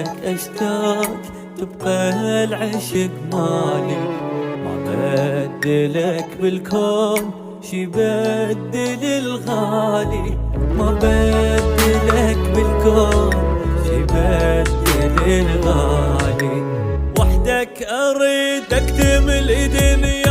لك اشتاق تبقى العشق مالي. ما بدلك بالكون شي بدل الغالي، ما بدلك بالكون شي بدل الغالي. وحدك اريد اكتمل دنيا